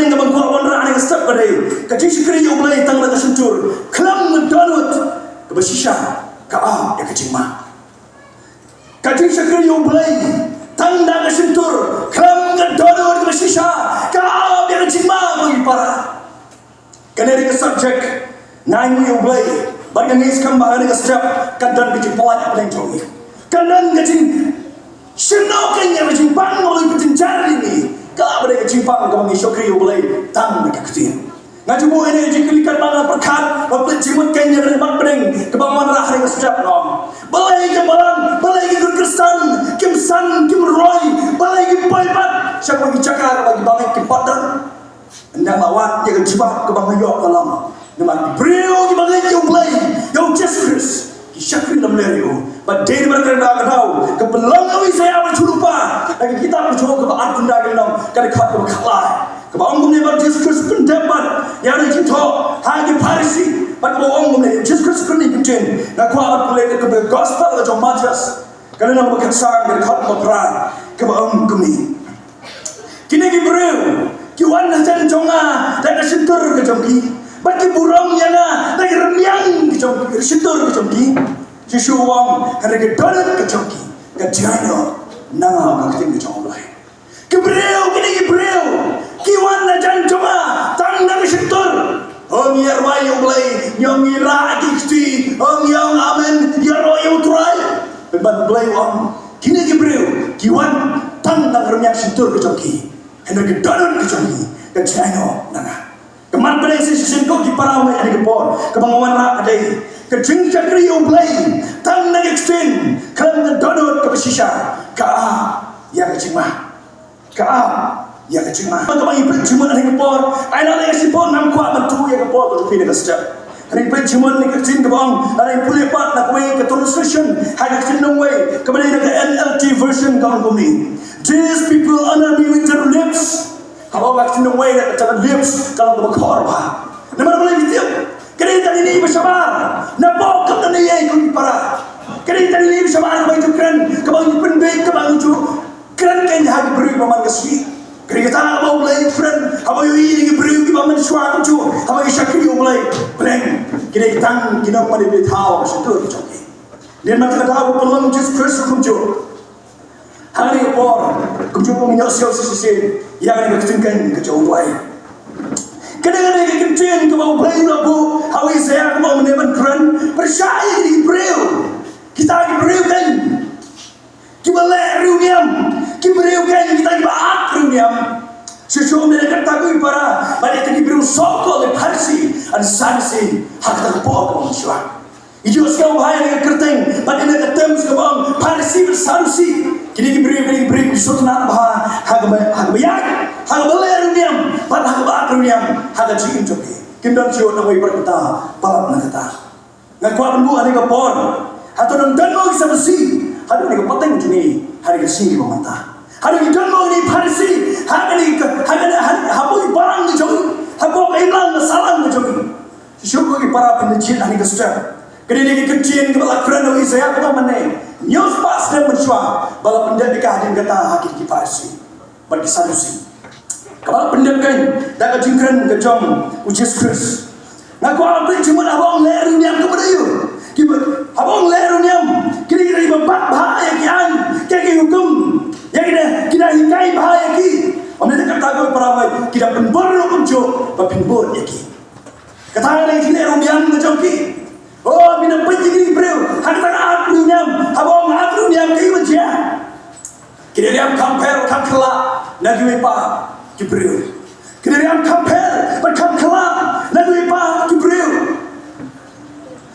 benda yang mengkorban rani step kadai. Kaji Shakri yang Blei Tang laga Shyntur. Khlem Dohnud kebasisha Kaba ya kecima. Kaji Shakri yang Blei Tang laga Shyntur. Khlem Dohnud kebasisha Kaba ya kecima bagi para. Kaneri ke subjek nine yang Blei. Bagi ngis kembali ke step kandan kecing pelat yang jauh. Kandan kecing Shinokan yang kecing bang oleh kecing jari ni. Kala pada kejimpang kami Shakri Blei Tang dekat kecil. Ngaju mu ini jikilikan mana perkat, bapet jimut kenya dari mak bedeng kebangunan rah dengan sejak nom. Blei ke balang, Blei ke Kristen, Kim San, Kim Roy, Blei ke Paipat, siapa yang cakar bagi bangik ke Padang. Endang lawan yang kejibat ke bangik yok dalam. Nama beliau ke bangik yang Blei, yang Jesus Shakri dalam leriu. Badai berkata nak tahu kebelang kami saya berjumpa lagi kita berjumpa ke art benda kita kada khat ke khalai ke bang gumne bar Jesus Christ pendapat yang ada kita hagi parisi bang gumne Jesus Christ ni kecil nak kuat boleh ke gospel ke jomajas kada nak berkesan kada khat ke peran ke bang gumne kini ki bro ki wan jan jonga dak Shyntur ke jongki bagi burung yana dak remyang ke jongki Shyntur ke jongki Jisu wang hari kedolan kecoki kejano nanga kakting kecong Blei kebreu kini kebreu kiwan najan cuma Tang naga Shyntur ong yarwai yang Blei nyong ira dikti ong yang amen yarwai yang turai beban Blei wang kini kebreu kiwan Tang naga remyak Shyntur kecoki hari kedolan kecoki kejano nanga keman pada sisi kau di parawai ada kepor kebangunan rak adai Kecing Shakri yang Blei Tang naga extend Khlem Dohnud kebasisha Kaba ya kecing mah Kaba ya kecing mah teman ibrit cuma hari kepor aina lagi sipon nam kuat bantu ya kepor tu pilih kesejak hari ibrit cuma ni kecing kebang hari pulih pat nak way ke translation hari kecing nong way kemudian ke NLT version kawan kami these people honor me with their lips kalau kecing nong way nak cakap lips kalau berkor bah nama boleh gitu kereta ini bersabar, nampak kau ni yang kau para. Kereta ini bersabar bagi keren, kau pendek, kau keren kan hari beri paman keswi. Kereta apa Blei friend, apa yang ini beri kita paman suara tu, apa yang Shakri Blei breng. Kereta Tang kita mana boleh tahu Shyntur joki. Dia nak tahu peluang Jesus Christ kumju. Hari por kumju menyosyol sisi yang dikerjakan kejauh Blei. Kadang-kadang kita kecil ke bawah Blei lagu hawi saya ke bawah meneban keren percaya di Blei kita di Blei kan kita leru niam kita Blei kan kita di baat niam sesuatu mereka tahu para banyak di Blei sokol di parsi ada sanksi hak terpok ke manusia itu sekarang bahaya dengan kerteng banyak dengan terms ke bawah parsi bersarusi kini kita Blei suatu nak bah hak bayar hak leru niam pada hak baat niam hak jikin joki Kimdan siot na way berkata, palap na kata. Nagkuhan mo, hari ka por. Hato nang danmo sa masi. Hari ka pateng juni, hari ka singi mamata. Hari ka danmo ni parisi. Hari hapoy barang ni jogi. Hapoy ilang na salang ni jogi. Syukur ki para pinajin hari ka step. Kini ni kecil ke bala keren ni saya ko mane. News pas na manswa. Bala pendet dikahadin kata hakik ki parisi. Bagi sanusi. Kalau pendekan dah kejengkeran kejong Jesus Christ. Nak kau apa cuma abang leru niam kepada you. Abang leru niam kira-kira ibabat bahaya kian, kaki hukum. Yang kita hikai bahaya ki. Orang nak kata kau perawai kita penbor hukum jo, penbor yaki. Kata lagi kita leru niam kejong ki. Oh bina penjigi bro. Hak tak aku niam, abang aku niam ki macam. Kita niam compare kakla nak apa? Kibril. Kenapa kampel berkam kelak lagu ipa kibril.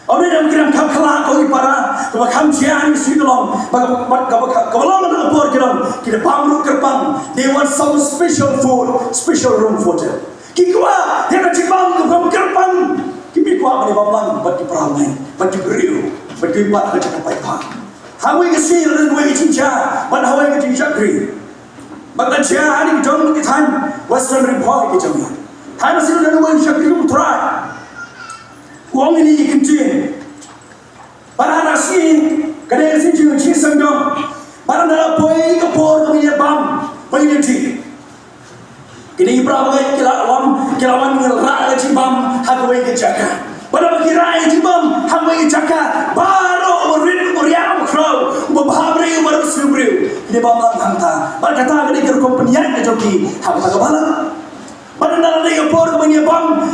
Orang yang kiram kam kelak kau ipara, kau kam siang sidolong, kau long nak apor kiram, kita pamruk kerbang. They want some special food, special room for them. Kikwa, dia nak cipang kau kerbang. Kikwa beri bablang, bagi peramai, bagi kibril, bagi ipa kerja kapai pang. Hawi kesir dan hawi cinca, mana hawi kecing Shakri. Maka dia hari jom kita Western Report kita ni. Hari masih ada orang Shakri tu try. Uang ini kecil. Barang nasi, kadang nasi juga cisang dong. Barang dalam poi kapor tu punya bam, poi nanti. Kini Ibrahim kilawan ngerak cibam hagway ke Jaka. Pada kirai cibam hagway Jaka baru urin uriam crow babhabri baru subri. Ini bapa hangta. Pada kata kini kerkompanian ke joki hangta kepala. Pada dalam dia por kemanya bam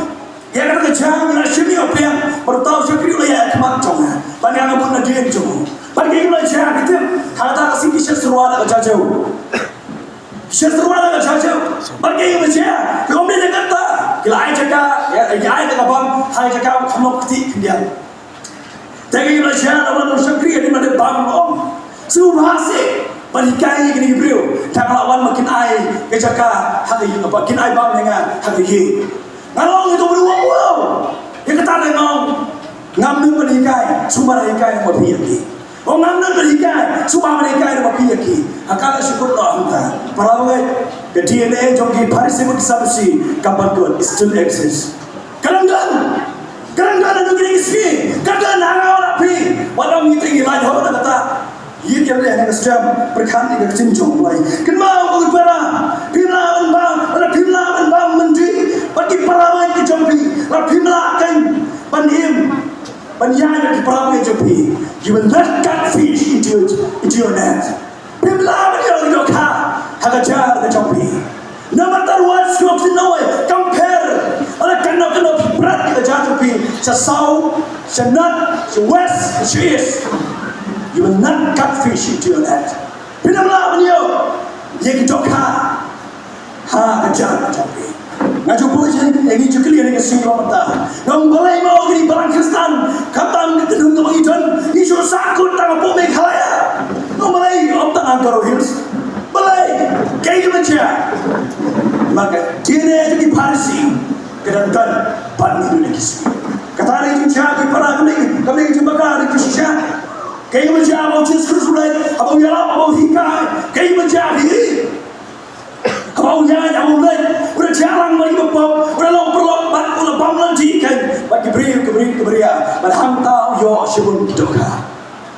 ya kata kecang nasi opiang baru tahu Shakri ya kemak jonga. Pada yang pun ada jong. Pada kini cang kita hangta kasih kisah seruan ke jauh. Shyntur ada jauh, bagi macam, kalau dia kata, kalau ayah jaga, ayah jaga bang, ayah jaga kamu ketik dia. Tapi macam orang Shakri ini mana bang om, subhasi, balikai gini beliau, tak lawan makin ayah jaga hari apa, makin ayah bang dengan hari ini. Kalau itu beruang, yang kata dengan ngambil balikai, semua balikai mau pergi. Oh ngambil berikan, semua berikan apa pilih akal syukur Allah. Perawat ke DNA jogi parisimu kisabsi kapan tuan still exists. Keranggan ada gini sih, keranggan hangat orang pi, walau meeting lain orang kata, ia kira yang sedang berkandi ke cincong mulai. Kenapa kau berperang? Pimla bang menteri bagi perawat ke jogi, pimla akan pandim. Banyak di perahu Jopi, you will not catfish into your net. Pimla beliau Doka, hagajar ke Jopi. No matter what strokes in no way, compare. Oleh kena berat ke Jopi, sesau, senat, sewest, seis. You will not catfish into your net. Pimla beliau, yang Doka, hagajar ke Jopi. Ngaju pujian ini juga lihat dengan singgah mata. Yang Blei mau ini barang Kristen, kata gedung kemang ikan, isu sakut tangan pome kalaya. Yang Blei optak angkaro hills, Blei kayak macam. Maka dia jadi parsi, kedangan pan ini lagi. Kata hari ini siapa para kami jumpa kali kisah. Kayak macam mau Yesus Kristus, abang yalam, abang hika, kayak macam ini. Kau jangan mulai, udah jarang lagi bapam, udah lompat, udah bam lagi kan, bagi keberia, berham tahu yo sebelum Doka.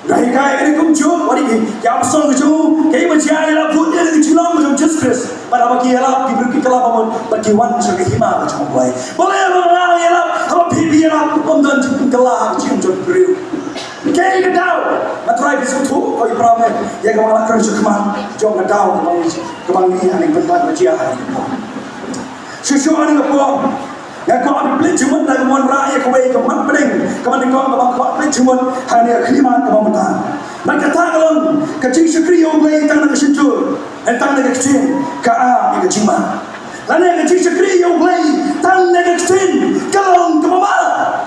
Dah ikai ini kumcu, wadi yang besar kumcu, kayak macam yang pun dia dijual macam Yesus, pada bagi yang diberi kelapa bagi wan sebagai hima macam boleh yang apa bibi yang pemdan kelapa macam beriu. Kayak tahu, matrai bisu tu, kau ibarat yang kau lakukan cuma jangan tahu kemang ni yang penting macam apa. Sesuatu ni apa? Yang kau ambil cuma dari mana raya kau baik kemana pening, kemana kau ambil cuma hanya Khlem kau mentah. Maka kalau kecil Shakri yang Blei Tang nak Shyntur, Tang nak kecil, Kaba yang kecil mah. Lalu kecil Shakri yang Blei Tang nak kecil, kalau kemana?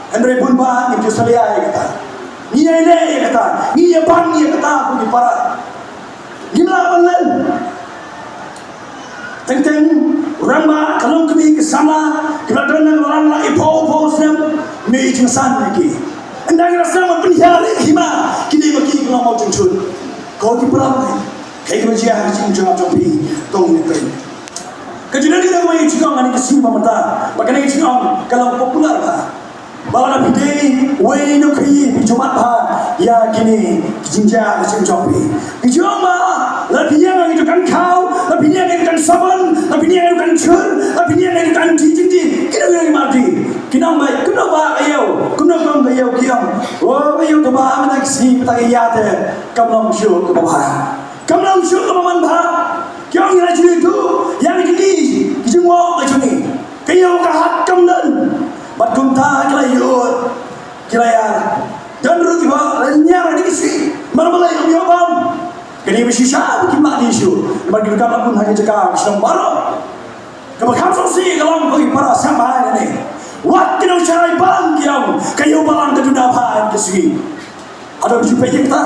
Andre pun bah yang jualia kata, ni ini kata, ni bang ni kata aku di para, gimana balen? Tentang orang bah kalau kami kesana, kita dengan orang lah ipo sem, ni jengsan lagi. Anda kira sama penjara hima, kini bagi kalau mau jengsun, kau di para, kayak macam jengsun jopi, tong ni kan. Kejadian kita kau yang cikang ani kesini pemerintah, bagaimana cikang kalau popular bah. Bawa bidai, way no kiri, bijumat bah, ya kini jinja macam jopi. Bijuma, lebih yang itu kan kau, lebih yang itu kan saban, lebih yang itu kan cur, lebih yang itu kan jinji, kita yang mati. Kita mai, kita bah ayau, kita kau ayau kiam. Oh ayau tu bah mana kisi, kita ayat kamlang syur tu bah, kamlang syur tu bah bah. Kau yang lagi itu, yang ini, bijuma macam ni. Kau kahat kamlan. Batunta kelayut, kelayar, dan rugi bah, lenyar di sini. Mana boleh kami obam? Kini bersisa, bikin mak isu. Bagi kita pun hanya cakap Islam baru. Kemudian sosial kalau bagi para sama ini. Waktu yang cara bang yang kayu balang ke dunia bahan ke sini. Ada berjumpa kita.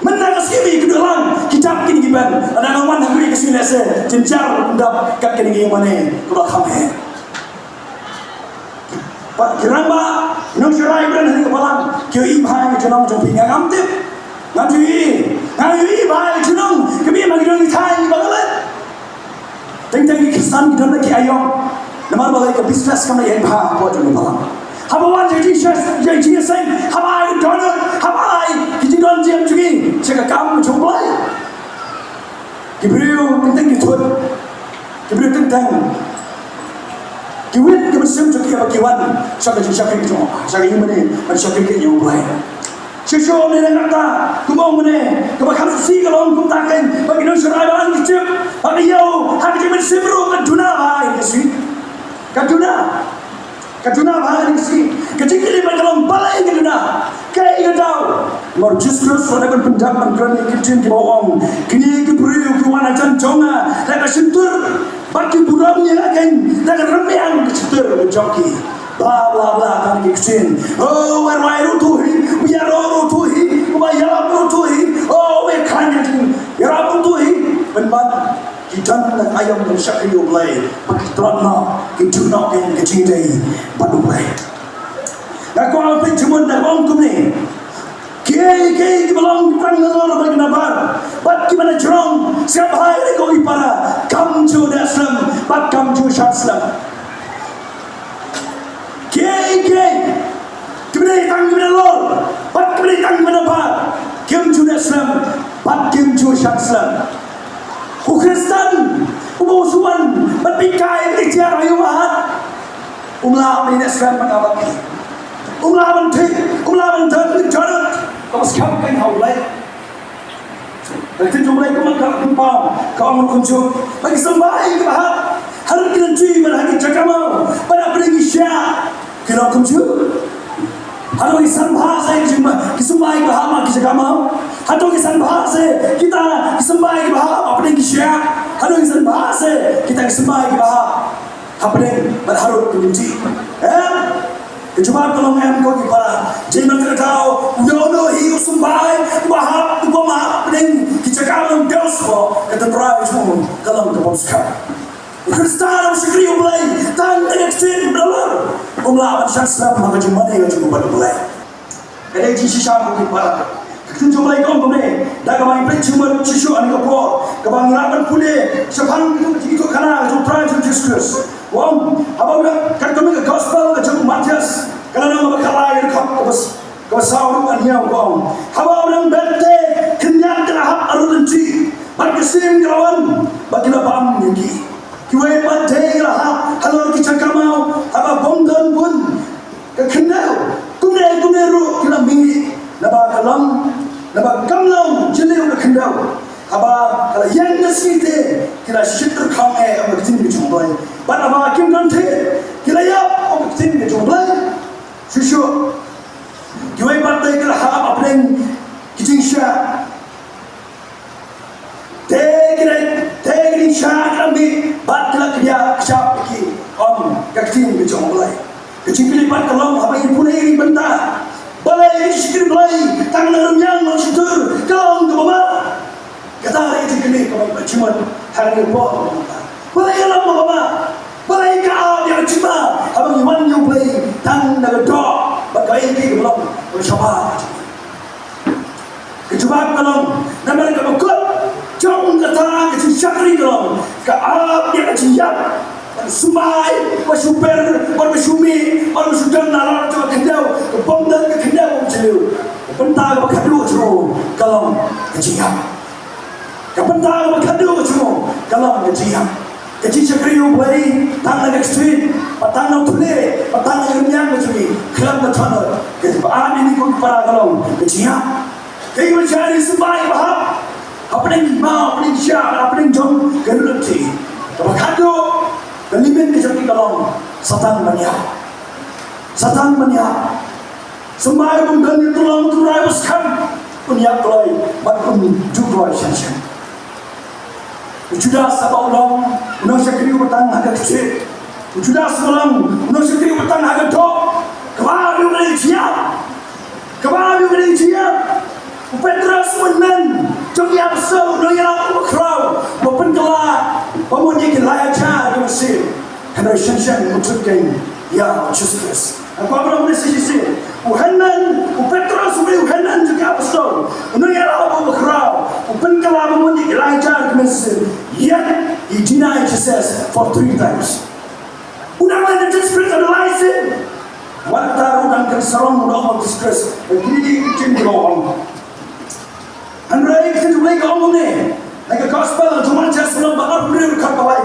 Menang sini kedua lang kitab kini giban. Ada nama negeri ke sini lese. Jencar undap kat kini yang mana kedua kami. Kiramba, nung cerai beran hari kebalan, kau ibai jenang jompi ngam tip, ngam ibai jenang, kami magi dong itai bagalan. Teng Kristen kita nak ayam, nama balai ke bisnes kami yang bah buat jenang balang. Habawan jadi sen, habai Dohnud, habai kita don jam juga, cakap kamu coba. Kibriu teng ditut, Tang. Kiwit kebesim tu kia kiwan. Shakri tu. Shakri mana? Shakri ke yang Blei. Shisho ni nak kata, kumau mana? Kebakar si kalau kum takin, bagi nasi rayaan kecil, bagi yau, hak jadi bersibru kaduna bahai kesi, kaduna bahai kesi, kecil ni kalau balai kaduna, kaya kadau, mar justru soalnya pendapat kerana kecil di bawah, kini keburu kewana janjonga, lagi Shyntur, bagi buramnya lagi, lagi remiang Shyntur joki. Blah blah blah kan kecil. Oh, where rutuhi, we are all rutuhi, we are rutuhi. Oh, we can't get him. We are rutuhi. Penbat kita nak ayam dan Shakri Blei. Kita nak kita yang kecil day baru Blei. Aku apa cuma nak orang ni. Kaya belum Tang nalor bagi nabar. Bat gimana cerong? Siapa hari kau ipara? Kamju daslam, bat kamju syaslam. Kemudian Tang kemudian lor, bat kemudian Tang kemudian bat, kim juga Islam, bat kim juga Islam. Kristen, umusuan, bat pikai berbicara ayuhat, ini Islam mengabat. Umlawan Dohnud, kau sekarang kan haulai. Nanti jumlah kau makan kumpau, kau amal kunjung, bagi sembahyang kebahat, hari kita cuci berhati cakamu, pada pergi syah. Kira kunjung, halo kisan bahasa yang kisumbai bahama kisagama, halo kisan bahasa kita kisumbai bahama apa yang kisya, halo kisan bahasa kita kisumbai bahama apa yang berharap kunci, kecuali kalau kau kipara, jangan terkau, udah hiu sumbai bahama apa yang kisagama dosa ketentuan semua kalau kau sekarang. Kristen Shakri Blei, Tang extend brother. Umlawan syaslam maka jumane yo cukup pada Blei. Ada ji sisa mungkin para. Kita jumlah kau ni, Daka main play cuma siswa ni kau. Kebang rapat pule, sepang itu kerana itu try to discuss. Wong, apa kan kami ke gospel ke jumlah Matius, kerana nama kalai kau kebasau orang yang kau. Apa orang bete kenyan kerahap arulunci, berkesim kerawan, bagi lapang minggi. Kiwai pantai lah, halor kita kamau, apa bongdan pun, kekenal, kumne ru kita mingi, naba kamlang, jenis kekenal, apa kalau yang nasite kita Shyntur kang apa kita jumpai, pada apa kim nanti kita ya apa kita jumpai, susu, kiwai pantai kita apa yang kita syah. Tegri syah kami batla kerja syah lagi kaktin kecil Blei kecil pilih bat kalau apa yang punya ini benda Blei Shakri Blei Tang dalam yang Shyntur kalau ke bawah kata itu kini kalau cuma hari apa Blei kalau bawah Blei kau yang cuma abang Iwan yang Blei Tang dalam dok bagai ini kalau bersama kecuali kalau nama kita berkut jom kata kecil Shakri kalau ke Arab yang kecil sumbai, super, bersumi, bersudan nalar tu kendau, bongdan ke kendau celu, pentar berkadu celu kalau kecil, pentar berkadu celu kalau kecil Shakri Blei Tang lagi street, patang nak tulis, patang lagi yang kecil, Khlem Dohnud, kecepatan ini pun para kalau kecil, kau mencari sumbai bahap. Apa yang mau, apa yang siap, apa yang jom, gerulti. Kalau kado, kelimin kejati kalau Satan banyak. Semua pun dan tulang turai beskan pun yang kelai, pun juga syansyan. Sudah sabah ulang, ulang Shakri bertang agak kecil. Sudah semalam, ulang Shakri bertang agak dok. Kebab boleh siap. Petras menan, jom yang besar, yang aku berkerau, berpengelah, pemudik layaja di Mesir. Hendak syansyan menunjukkan ya justus. Aku apa boleh sisi. Uhanan, Petras uhanan juga besar, yang aku berkerau, berpengelah, pemudik layaja di Mesir. Yet he denied Jesus for 3 times. Unang disgrace adalah sin. Wanita unang keserong unang disgrace. Begini kecil orang. Andai kita boleh ngomong ni, like gospel, cuma just belum bakal beri kata baik,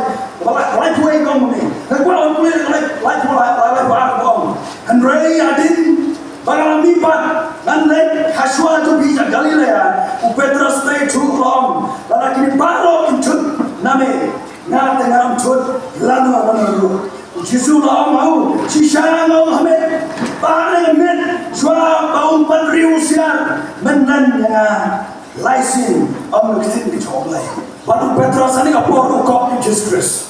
suốt lan vào lần đầu Giêsu là ông hậu chỉ sang ông hàm ba này mình xóa ông ban riu xian mình nên nhà lai xin ông cái gì chỗ này và ông Petrus anh gặp Paul ukop in Jesus Christ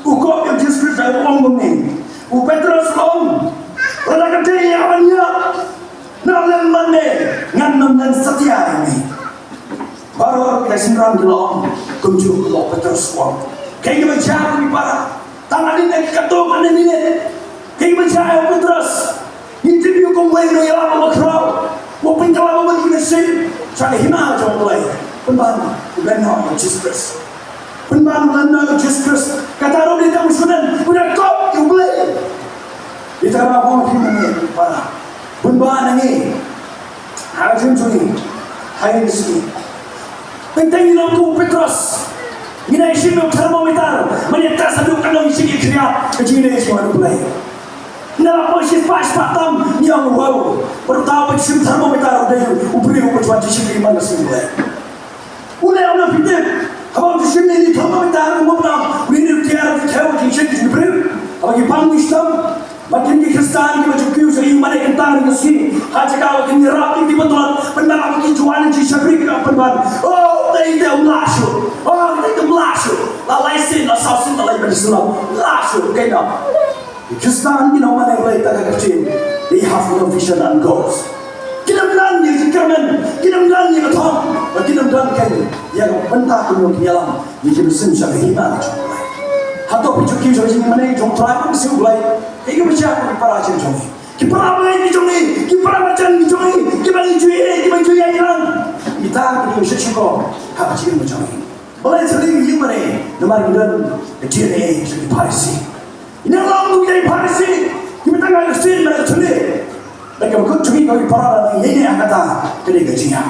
ukop in Jesus Christ là ông mình Petrus ông là cái gì anh nhớ nó lên vấn đề ngăn nằm lên setia ini baru kita sinran di lom kunjung lo Petrus ông kayak gimana cara di para tangan ini ketuk ini kayak gimana cara Petrus interview kong Blei no yalam mo crowd mo pingkala mo kita sin cara hina jong Blei penban no Jesus Christ penban no Jesus Christ kata ro di tamu sunan udah kop you Blei kita mau hina ni para penban ni harus juni hari ini penting ni lo Petrus Mina isi mo thermometer, maniata saduk kanong isi ikriya, kecil isi mo Blei. Nala po isi pas patam niyang wow, pertama isi thermometer udah upri upri isi mana sih Blei. Udah orang pitip, kalau isi ni thermometer mo pernah, ini tiar kau isi upri, apalagi pangistam, makin di Kristen kita cukup sering mana kentar ni sih, haji kau kini rapi di betul, benar apalagi jualan di Shakri kita benar. Oh, dia melasuk. Oh, dia melasuk. Lalai sin, lasau sin, lalai berislam. Melasuk, kena. Kristen kita mana Blei tak kecil. They have no vision and goals. Kita bilang ni sekarang, kita bilang ni betul. Kita bilang kan, yang bentar tu yang dalam, ni kita semua hina macam Blei. Hato pijuki jadi mana jom try pun siu Blei. Ini macam apa para macam ni. Kita apa ni macam ni, kita macam ni macam ni, kita cuci yang hilang. Kita ni mesti cukup. Apa cakap macam ni? Blei sendiri yang mana? Nama kita DNA jadi Parisi. Ini orang tu jadi Parisi. Kita tengah Kristen mereka curi. Mereka bukan curi bagi para ini yang kata kedai gajinya.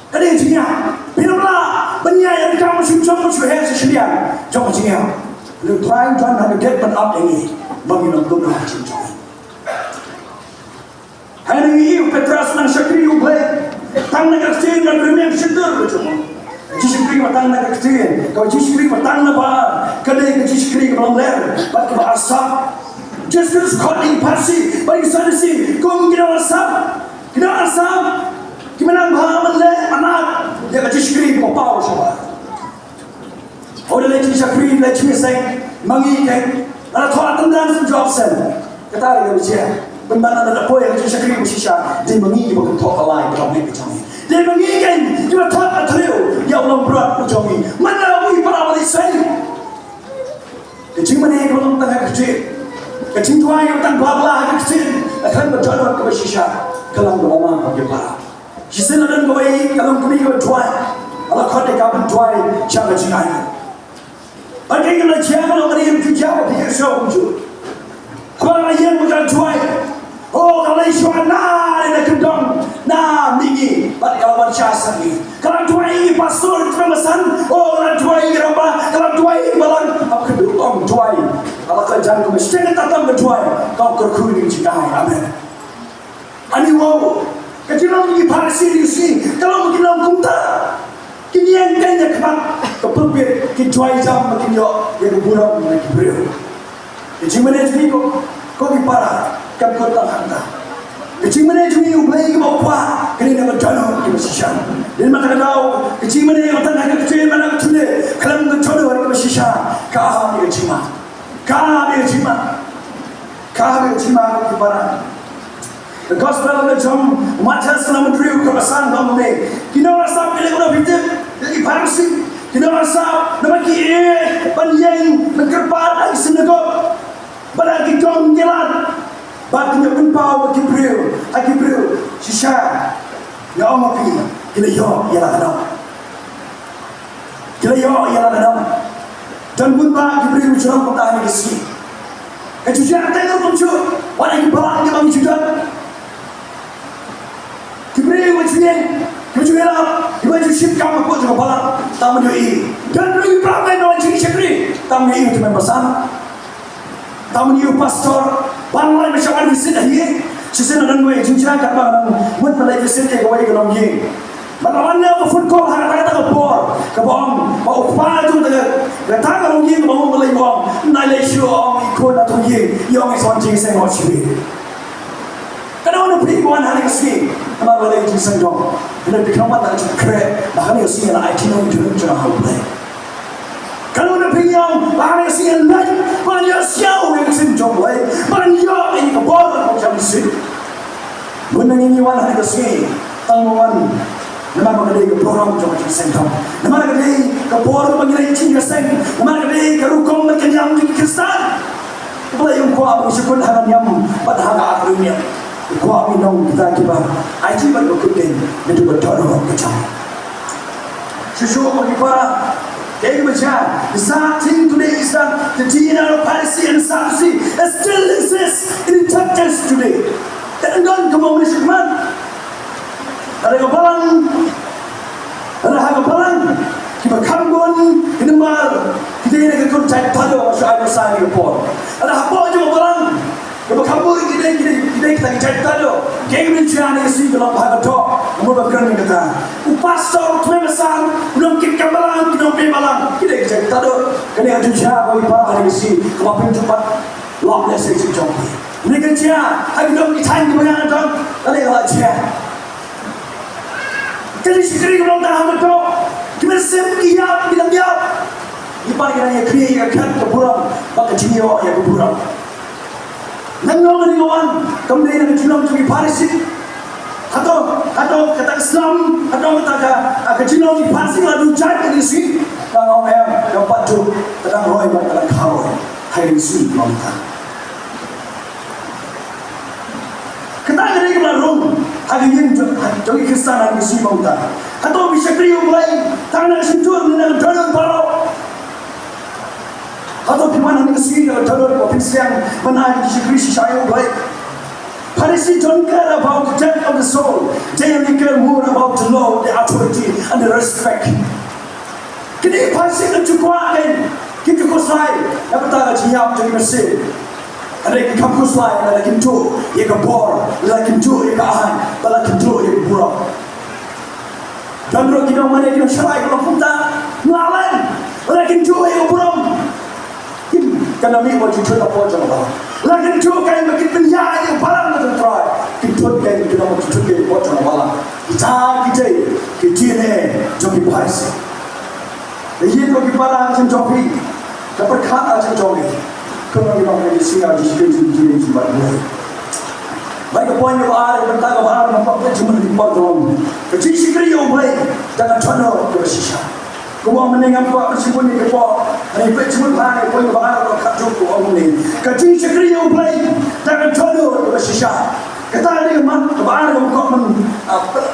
Kedai gajinya. Bila banyak yang kamu suka sesuatu jom gajinya. Lu try John have get but up ini bagi nak doa macam ni. Hari ini Petrus dan Shakri Blei Tang nak Kristen dan Khlem Shyntur macam ni. Shakri matang nak Kristen, kalau Shakri matang nak bar, kedai Shakri belum ler, bagi asap. Jesus calling Parsi, bagi sana si, kau kena asap, gimana bahaman le anak, dia Shakri mau semua. Orang lagi Shakri lagi mesai, mangi kan, ada thora tendang sejauh sen, kata dia macam benar ada poin yang Shakri bersisa, dia mangi bukan thora lain dalam hidup kami. Dia mangi kan, dia thora terus, ya Allah berat macam ni, mana aku para Malaysia? Kecil mana yang belum tengah kecil. Kecil tua yang tak belah kecil, akan berjalan ke bersisa, kalau berlama bagi para. Kisah dan kawai kalau kami berjual, kalau kau dekat berjual, siapa jenayah? Bagi kita siapa kalau kami berjual, dia siapa berjual? Kalau yang berjual, oh kalau isu na ini kedong, na mingi, bagi kalau berjasa ni. Kalau jual ini pastor itu pesan, oh kalau jual ini apa? Kalau jual ini balang, apa kedong jual? Kalau kerjaan kau mesti tetap berjual, kau kerkuning jenayah, amen. Ani wow. Kecil lagi Parsi di sini. Kalau mungkin orang kumta, kini yang kaya kemat kepepet, kecuali jam mungkin yang buruk mungkin beriu. Kecil mana jadi kau dipara, kau tak hantar. Kecil mana jadi Blei ke bawah, kini nak berjalan ke Mesir. Dan mata kau, kecil mana yang tengah kecil mana kecil, Khlem berjalan ke Mesir. Kah dia cima, ke dipara. The gospel of the John, macam selama dulu kebasan kamu ni. Kita rasa pilih orang hidup jadi Parsi. Kita rasa nama kita panjang mengkerpat di sinagog. Bagi John jalan, bagi nyempau bagi beliau, sisa. Ya Allah kita yo ialah nama. Dan pun bagi beliau curang pertahanan di sini. Kejujuran tengok muncul, orang yang bawa dia bagi jujur. Kibri wajibnya, wajib ship kamu pun juga balap, tamu dia ini. Dan lagi berapa yang orang jadi Shakri, tamu dia itu memang tamu dia pastor, bangla macam mana visit dia, sesuatu dengan gue jujur kat bang, buat pelai visit ke gue kalau dia, Malawannya ko phone call hang ta ka por ka bom ma upa tu ta ta ka long yin ka bom Blei bom nai le shu ong ikon na tu yin yong is on jing se ngo chi kana no pri ko an hang si ma Blei ji sang dong ina bi kama ta chu kre ba hang si na ai ti no ju ju ha Blei kana no pri yong ba hang si na ba ya xiao we sin jong Blei ba yo ai ka bom ko cham si mun ni wan hang si tang wan nama mengenai ke program jom sentong, nama mengenai ke program mengenai cinta seng, nama mengenai ke rukun mengenai yang Kristen. Blei yang kuat bersyukur dengan yang pada hari akhirnya, kuat minum kita kibar, aji berkutin itu berdoa kecam. Sesuatu kibar, kayak macam starting today is that the general policy and Sadducee still exists in the churches today. Dan enggak kamu bersyukur. Ada kebalan, ada kebalan. Kita kambon, kita mal, kita ini kita cari tahu soal masalah ini pun. Ada apa juga kebalan? Kita kambon, kita cari tahu. Kita bicara ini sih kalau bahasa tu, kamu berkenan kita. Upastor tu mesal, belum kita kebalan, kita bebalan. Kita cari tahu. Kena ajuja bagi para hari sih, kalau penjupat locknya seksi jombi. Ini kerja, hari dom kita ini banyak dom, ada yang aja. Jadi Shakri belum tahu betul. Kita siap bilang dia. Ipan kita yang kriya kan keburang, maka jinyo yang keburang. Nangong ni kawan, kemudian kita jinyo jadi Parisi. Atau kata Islam, atau kata jinyo jadi Parisi lalu jadi di sini. Kalau orang yang patuh, kadang roy, kadang kawai, hai di sini kita. Kita ada yang berlarung, hari ini jadi Kristen hari ini bangsa. Atau bisa Shakri Blei, Tang nak Shyntur dengan Dohnud balau. Atau di mana ni sih kalau Dohnud Kristen mana di Shakri Blei. Parisi don't care about the death of the soul. They only care more about the law, the authority, and the respect. Kini Parisi kan cukup kan, kita kusai. Apa tak jiap jadi mesin. Ada kampus lain, ada kintu, ia kebor, ada kintu, ia kahan, ada kintu, ia buruk. Dan kalau kita mana kita syarai kalau kita ngalan, ada kintu, ia buruk. Kerana ni wajib kita pojok lah. Ada kintu kain makin penjara yang barang kita try. Kintu kain kita wajib kita pojok lah. Kita ni joki Parisi. Ia joki barang macam joki, dapat kata macam joki. Kalau kita nak siap di sini buat Blei. Baik poin yang ada tentang apa nampak cuma di bawah. Kecil Shakri Blei jangan contoh bersisa. Kau mendengar apa meskipun di bawah. Ini cuma hari poin yang ada kalau kacau kau ni. Kecil Shakri Blei jangan contoh bersisa. Kata dia man, apa ada kau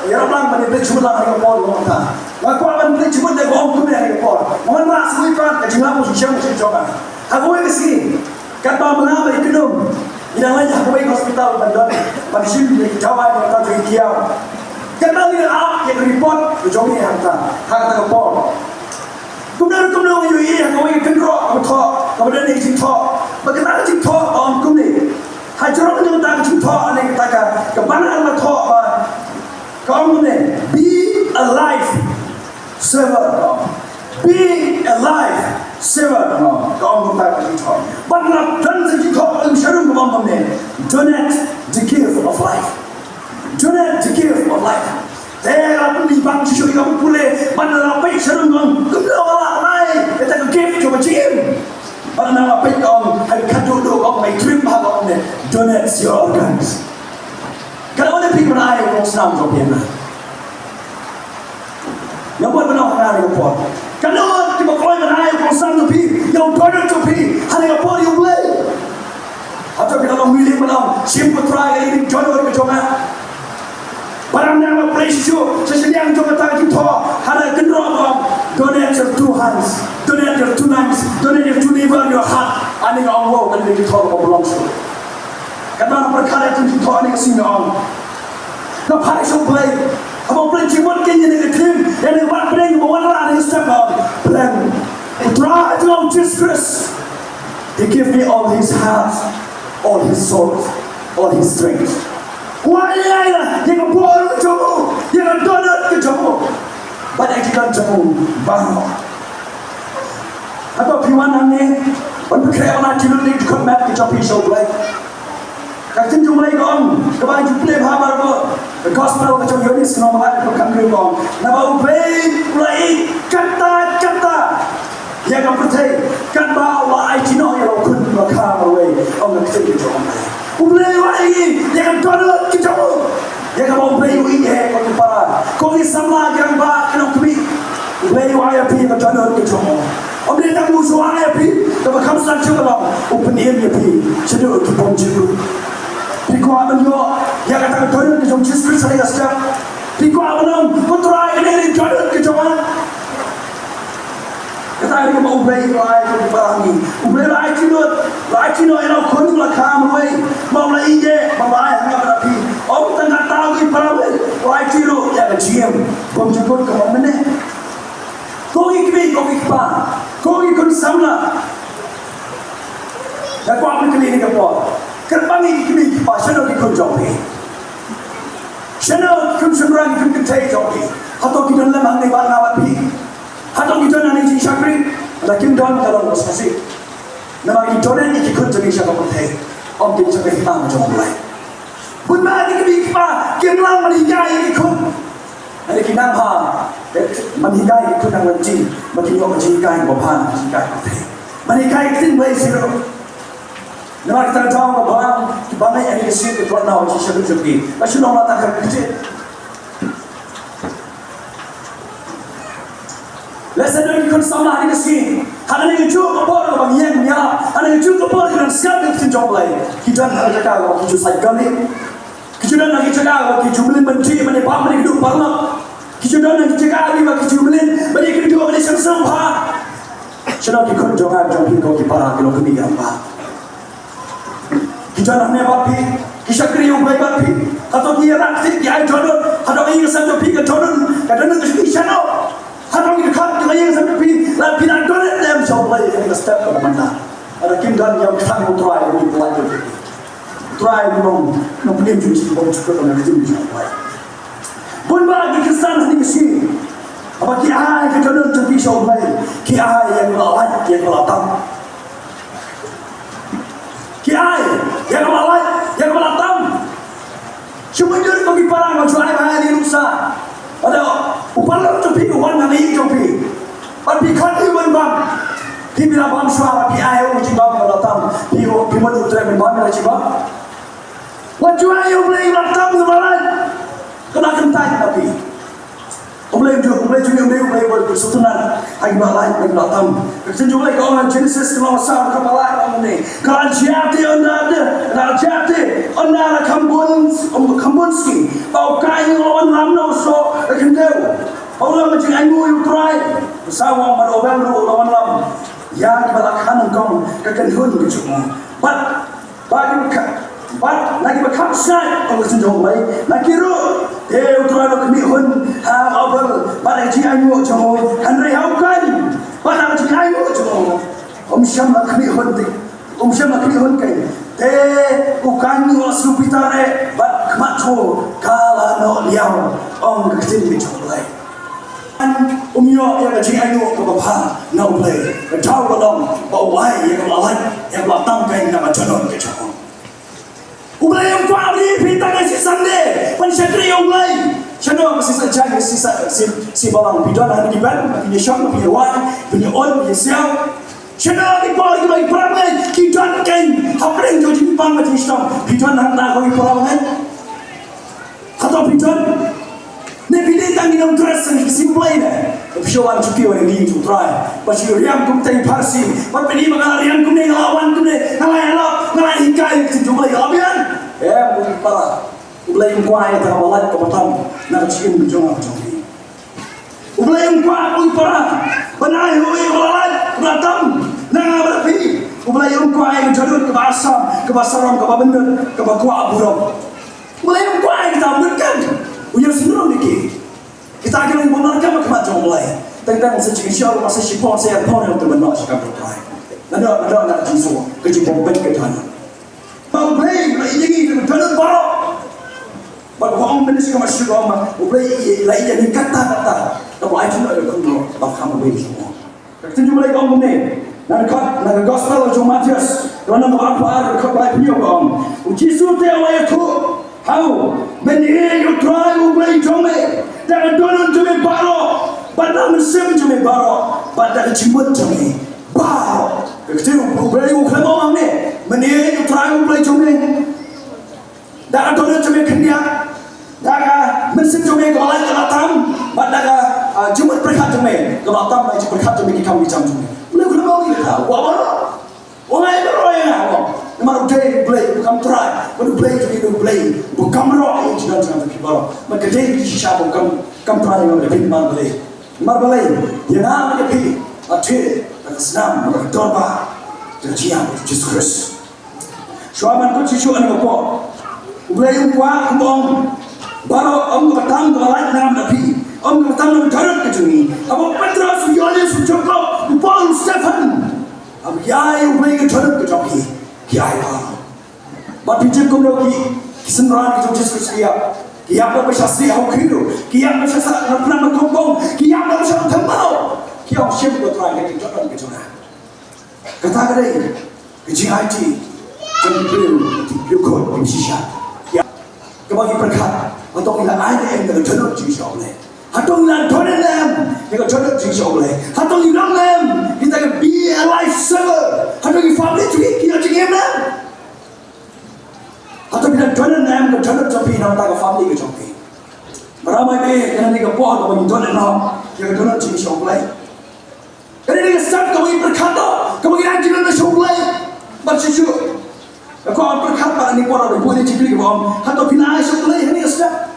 ya orang mana cuma hari kau orang. Aku akan cuma dia kau tu hari kau. Mohon maaf sebutkan kecil apa sih yang coba. Aku ini sini, kata mana berikutnya, ini namanya aku ini hospital bandar, pasien di Jawa yang tak jadi kiau. Kata ini apa yang report, ujungnya harta kepol. Kemudian yang ini aku ini kendor, aku thok, kemudian ini thok, bagaimana thok orang kuni, hajar orang yang tak thok, ane kata kemana anda thok, kamu ni be alive, server, be alive. Sewa, kau mungkin tak kita. Bagaimana dan kita insyaAllah kemampuan ni. Donate the gift of life. Donate the gift of life. Saya pun di bangsa syurga kamu boleh. Bagaimana apa insyaAllah kau keluar lai. Kita gift coba cium. Bagaimana apa kau hari kado kau mai terima kau ni. Donate your organs. Kalau ada people lain kau senang kau biar. Yang buat benar hari kau. Kalau kita kau yang ada konsam tu pi, yang Dohnud tu pi, hari apa yang Blei? Atau kita orang milih mana? Shyntur try ini Dohnud kecoma. Barang yang Blei siu, sesuatu cuma tak kita. Hari kedua orang donate your 2 hands, donate your 2 knives, donate your 2 liver, your heart. Ani orang wow kan kita orang belum suruh. Karena perkara itu kita ani kesini orang. Kau hari siu Blei. Abang Blei cuma kini dengan Khlem, yang buat Blei bawa lah dengan step up. Blei, try to know Jesus Christ. He gave me all his heart, all his soul, all his strength. Why yang born ke jomo, yang Dohnud ke jomo. Banyak kita jomo bangun. Atau piwan ni, orang berkreasi orang kilo ni ikut map ke jopi show Blei. Kaktin jumlai gong, kebanyakan jumlah hamar ko. Gospel ke jopi ni senang malah ko kangkring gong. Nabau Blei kata. Yang kau percaya kan bawa Aicino yang kau kun makam away. Orang kecil ke jopi. Blei lagi yang Dohnud ke jopi. Yang kau Blei ini kau para. Kau ni sama yang ba kena kami. Blei waya pi ke Dohnud ke jopi. Om dia tak musuh ayah pi, tapi kamu sedang cuba open air dia pi, cedera kipom cikgu. Piku apa yo, yang kata Dohnud ke jom Shakri saya kasih. Piku apa nam, putra ini Dohnud ke jom. Kata hari mau Blei lagi ke barang ni, Blei lagi cino yang kau ni lakam away, mau lagi je, mau ayah hanga berapi. Om tengah tahu ini barang lagi cino yang kecium, kau jemput ke mana? Kau ikut apa? Kau ikut sama. Dan kau apa kali ni kau? Kerana ikut apa? Siapa ikut jopi? Siapa ikut semua ikut ketai jopi? Atau kita lemah ni bahan apa pi? Atau kita nanti Shakri? Lakin Dohnud kalau bos kasih. Nama kita ni ikut jadi siapa ketai? Om kita Shakri mana jom Blei? Bukan ikut apa? Kita lama ni jaya ikut. Ada kita nampak menghigai ikut yang wajib, bagi orang menghigai bahan, menghigai apa? Menghigai itu Blei zero. Nama kita tahu bahan, bahan yang ini sih itu orang nak cakap jadi. Macam orang tak kerja. Lesson dari ikut sama ini sih. Hanya yang cukup kapal bang yang menyala, hanya yang cukup kapal dengan siapa yang job Blei. Kita nak cakap kalau kita cycle ni. Kita nak cakap kalau kita jumlah menteri, mana bapa mana hidup parma. Kita nak cakap kalau kita jumlah mana hidup mana semua bah. Kita nak ikut jangan jumpa kau para kalau kami apa. Kita nak bapi, kita kriu Blei bapi. Atau dia rakti dia Dohnud, atau dia sampai pergi ke Dohnud, kadang kita channel. Atau kita kat dia sampai pergi, lalu kita Dohnud dalam job Blei yang kita step ke mana. Ada kimdan yang kita mau try ini pelajari. Try belum pelajari juga belum cukup dengan itu juga. Pun bagi Kristen ini sih. Apa kia kita Dohnud jadi show Blei, kia yang lawan yang melatang. Kia yang lawan yang melatang. Cuma dia bagi parang macam mana di rusa. Ada upah tapi uang nanti jopi. Tapi kan dia bang. Dia bilang bang suara kia yang macam bang melatang. Dia mana utara bang macam bang. Macam mana Blei melatang kemarin? Kena kentai tapi. Blei bersutunan hai balai Blei melatang. Kesenjung lagi orang Genesis kalau sah kepala orang ni. Kalau jati anda kambunski. Bau kayu lawan lamno so kendau. Orang macam ayu yang try. Bersawang pada orang lawan lam. Yang balakhan kong kekenhun kecuma. Lagi berkapsat kalau senjung Blei. Lagi ru. Utara kami hun abel. Pada jiayu cuma. Henry haukan. Pada jiayu cuma. Syam kami hun kai. Ukanyu asupitare. Bat kemacu. Kala no liau. Kecil kecil Blei. Umyo yang jiayu kebapa. No Blei. Tahu belum. Bawai yang melalai. Yang belakang kai nama Dohnud kecil. Blei yang kuat ni pintar kasi Sunday. Shakri yang Blei. Channel masih saja si balang bidon ada di ban, punya shop, punya wan, punya on, punya siau. Channel di bawah kita bagi perang ni. Kita kan apa yang jadi bang macam Islam. Bidon nak bagi perang ni. Atau bidon ni bidon tanggi dalam dress yang si Blei ni. Showan cuki orang ni tu try. Pasal riam kum tadi parsi. Mat bini mengalah riam kum ni ngelawan kum ni ngalai hikai tu Blei abian. Mungkin para. Blei yang kuat yang terbalat ke petang nak cium berjumpa macam ni. Blei yang kuat pun para. Benai hui balat datang nak berapi. Blei yang kuat yang jadul ke basam, ke basaram, ke babender, ke bakuak burung. Blei yang kuat kita berikan. Ujar seluruh dikit. Kita akan membenarkan macam Blei. Tentang sejarah masa sipon saya pun yang terbenar cakap berperai. Nada nak jisu kejimbang ben ke Dohnud. Blei ini Dohnud baru. sih masih gama, Blei lagi jadi kata-kata, tapi aja nak kalau bakal Blei semua. Kita jumpa lagi kaum ini, nak gospel John Matias, kerana apa kau Blei punya kaum, Yesus dia awak itu, how meni you try Blei jome, jangan donon jome baro, badang sem jome baro, badang cimut jome baro. Kita Blei Khlem orang ni, meni you try Blei jome. Daka donon jome kendia, Daka mesin jome golai kelatam, Daka jumat berkat jome, kelatam lagi berkat jome kita wicam jome. Blei Khlem orang ni lah, orang itu orang yang Maru Blei bukan try, maru Blei jadi Blei, bukan roh yang jangan kita. Maka dia di siapa bukan try yang ada di mana Blei. Mar Blei, dia nama dia pi, ati, senam, dorba, terjiang Yesus Kristus. Suaman tu cicu ane apa? Blei umpa kumbang, baru ketang galai nama pi, ketang nama darat kecuni. Apa Petrus, Yohanes, Jakob, Paul, Stephen, Blei darat kecuali. Kiai Allah. Bagi jengkau lagi, kesenangan kita Yesus Kristus. Kiai apa bersasi aku hidup. Kiai bersasi pernah berkumpul. Kiai bersasi tembau. Kiai siapa bertanya kita orang kita. Kata kali, kejian itu jemput diukut bersisa. Kebagi berkat atau kita ada yang dengan jodoh jiwa oleh. Atau kita jodoh lem dengan jodoh jiwa oleh. Atau kita lem kita akan be a life saver. Atau kita family juga kita jangan lem. Atau kita jodoh lem dengan jodoh jampi nama kita family kita jampi. Beramai be dengan kita buat atau kita jodoh lem dengan jodoh jiwa oleh. Kerana kita start kami berkata kami kita jiwa oleh bercucu. Kau berkata ni orang boleh jadi kau. Atau pina aisyah oleh ini start.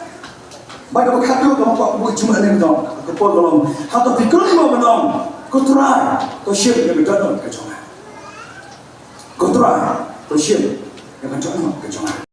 Baga berkata kamu kau buat cuma ni dong, kau tolong. Atau fikir lima bedong, kau try, kau share yang betul ke jangan. Kau try, kau share yang betul ke jangan.